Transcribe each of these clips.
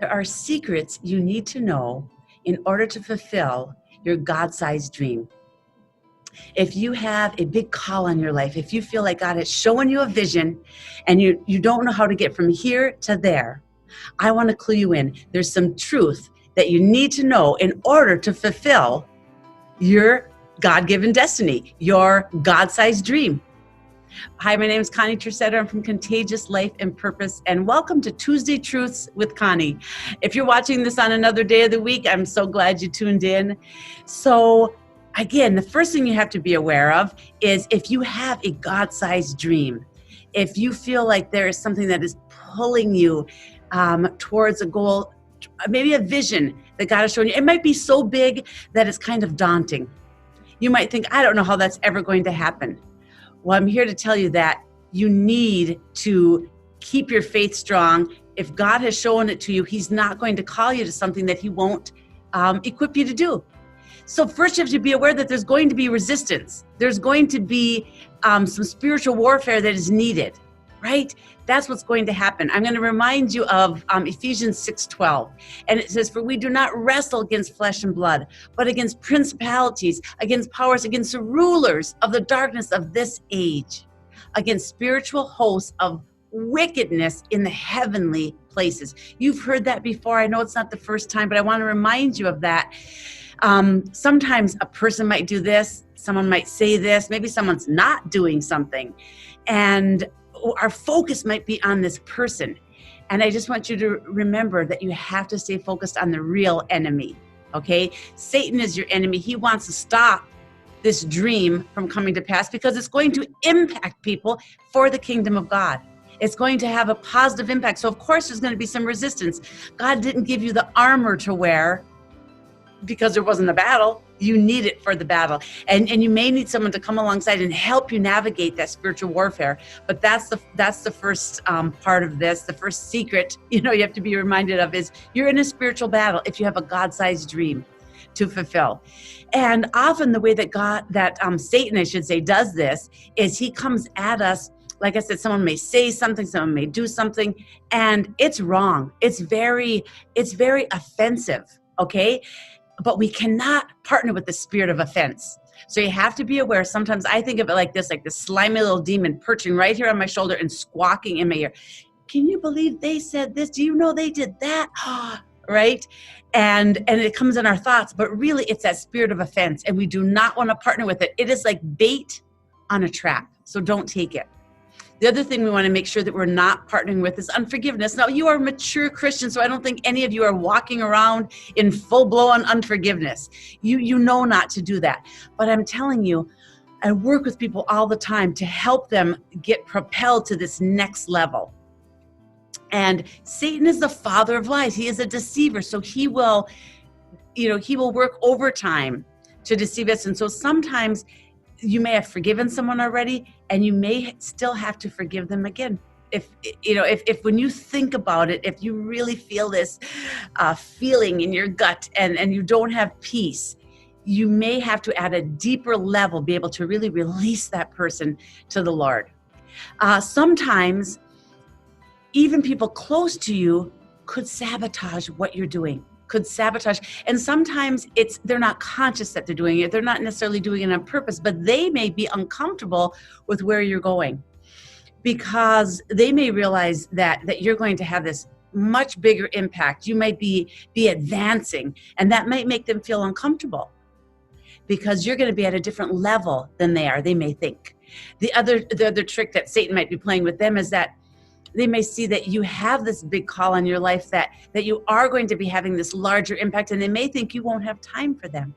There are secrets you need to know in order to fulfill your God-sized dream. If you have a big call on your life, if you feel like God is showing you a vision and you don't know how to get from here to there, I want to clue you in. There's some truth that you need to know in order to fulfill your God-given destiny, your God-sized dream. Hi, my name is Connie Tercetto. I'm from Contagious Life and Purpose, and welcome to Tuesday Truths with Connie. If you're watching this on another day of the week, I'm so glad you tuned in. So again, the first thing you have to be aware of is if you have a God-sized dream, if you feel like there is something that is pulling you towards a goal, maybe a vision that God has shown you, it might be so big that it's kind of daunting. You might think, I don't know how that's ever going to happen. Well, I'm here to tell you that you need to keep your faith strong. If God has shown it to you, He's not going to call you to something that He won't equip you to do. So first you have to be aware that there's going to be resistance. There's going to be some spiritual warfare that is needed, right? That's what's going to happen. I'm going to remind you of Ephesians 6:12. And it says, "For we do not wrestle against flesh and blood, but against principalities, against powers, against the rulers of the darkness of this age, against spiritual hosts of wickedness in the heavenly places." You've heard that before. I know it's not the first time, but I want to remind you of that. Sometimes a person might do this, someone might say this, maybe someone's not doing something, and our focus might be on this person. And I just want you to remember that you have to stay focused on the real enemy, okay? Satan is your enemy. He wants to stop this dream from coming to pass because it's going to impact people for the kingdom of God. It's going to have a positive impact. So of course there's going to be some resistance. God didn't give you the armor to wear because there wasn't a battle. You need it for the battle. And you may need someone to come alongside and help you navigate that spiritual warfare. But that's the first part of this. The first secret, you have to be reminded of is you're in a spiritual battle if you have a God-sized dream to fulfill. And often the way that Satan, I should say, does this is he comes at us. Like I said, someone may say something, someone may do something, and it's wrong. It's very offensive, okay? But we cannot partner with the spirit of offense. So you have to be aware. Sometimes I think of it like this slimy little demon perching right here on my shoulder and squawking in my ear. Can you believe they said this? Do you know they did that? Right? And it comes in our thoughts, but really it's that spirit of offense, and we do not want to partner with it. It is like bait on a trap. So don't take it. The other thing we want to make sure that we're not partnering with is unforgiveness. Now, you are a mature Christian, so I don't think any of you are walking around in full-blown unforgiveness. You know not to do that. But I'm telling you, I work with people all the time to help them get propelled to this next level. And Satan is the father of lies. He is a deceiver, so he will work overtime to deceive us. And so sometimes you may have forgiven someone already, and you may still have to forgive them again. If when you think about it, if you really feel this feeling in your gut and you don't have peace, you may have to, at a deeper level, be able to really release that person to the Lord. Sometimes even people close to you could sabotage what you're doing. And sometimes they're not conscious that they're doing it. They're not necessarily doing it on purpose, but they may be uncomfortable with where you're going because they may realize that you're going to have this much bigger impact. You might be advancing, and that might make them feel uncomfortable because you're going to be at a different level than they are, they may think. The other trick that Satan might be playing with them is that they may see that you have this big call on your life, that you are going to be having this larger impact, and they may think you won't have time for them,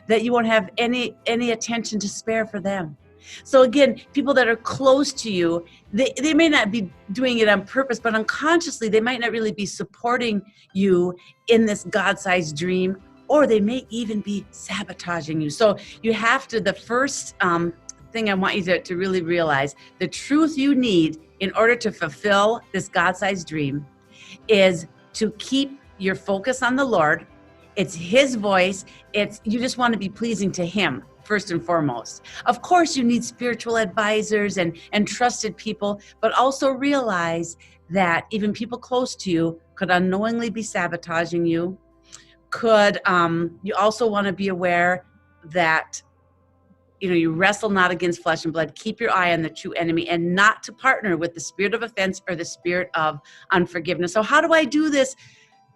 that you won't have any attention to spare for them. So again, people that are close to you, they may not be doing it on purpose, but unconsciously, they might not really be supporting you in this God-sized dream, or they may even be sabotaging you. So you have to, the first thing I want you to really realize, the truth you need in order to fulfill this God-sized dream is to keep your focus on the Lord. It's His voice. You just want to be pleasing to Him first and foremost. Of course, you need spiritual advisors and trusted people, but also realize that even people close to you could unknowingly be sabotaging you. Could you also want to be aware that you wrestle not against flesh and blood. Keep your eye on the true enemy and not to partner with the spirit of offense or the spirit of unforgiveness. So how do I do this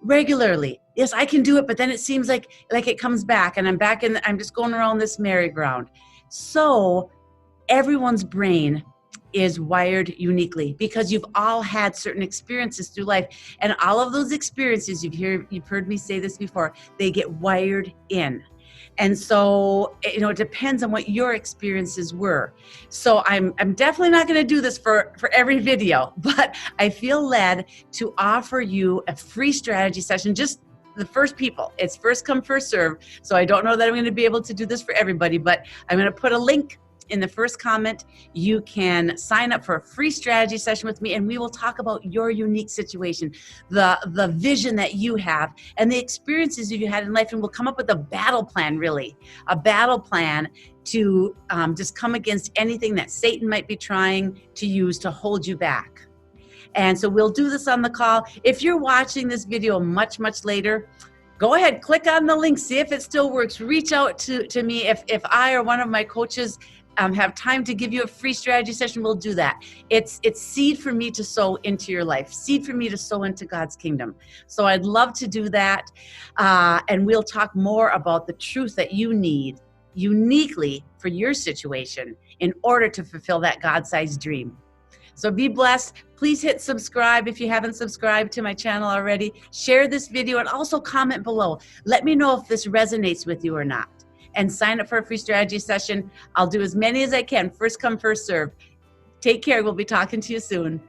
regularly? Yes, I can do it, but then it seems like it comes back and I'm just going around this merry-go-round. So everyone's brain is wired uniquely because you've all had certain experiences through life, and all of those experiences, you've heard me say this before, they get wired in. And so, it depends on what your experiences were. So I'm definitely not going to do this for every video, but I feel led to offer you a free strategy session, just the first people. It's first come, first serve. So I don't know that I'm going to be able to do this for everybody, but I'm going to put a link in the first comment. You can sign up for a free strategy session with me, and we will talk about your unique situation, the vision that you have, and the experiences you had in life, and we'll come up with a battle plan, really, a battle plan to just come against anything that Satan might be trying to use to hold you back. And so we'll do this on the call. If you're watching this video much, much later, go ahead, click on the link, see if it still works. Reach out to me. If I or one of my coaches have time to give you a free strategy session, we'll do that. It's seed for me to sow into your life, seed for me to sow into God's kingdom. So I'd love to do that. And we'll talk more about the truth that you need uniquely for your situation in order to fulfill that God-sized dream. So be blessed. Please hit subscribe if you haven't subscribed to my channel already. Share this video and also comment below. Let me know if this resonates with you or not. And sign up for a free strategy session. I'll do as many as I can. First come, first serve. Take care. We'll be talking to you soon.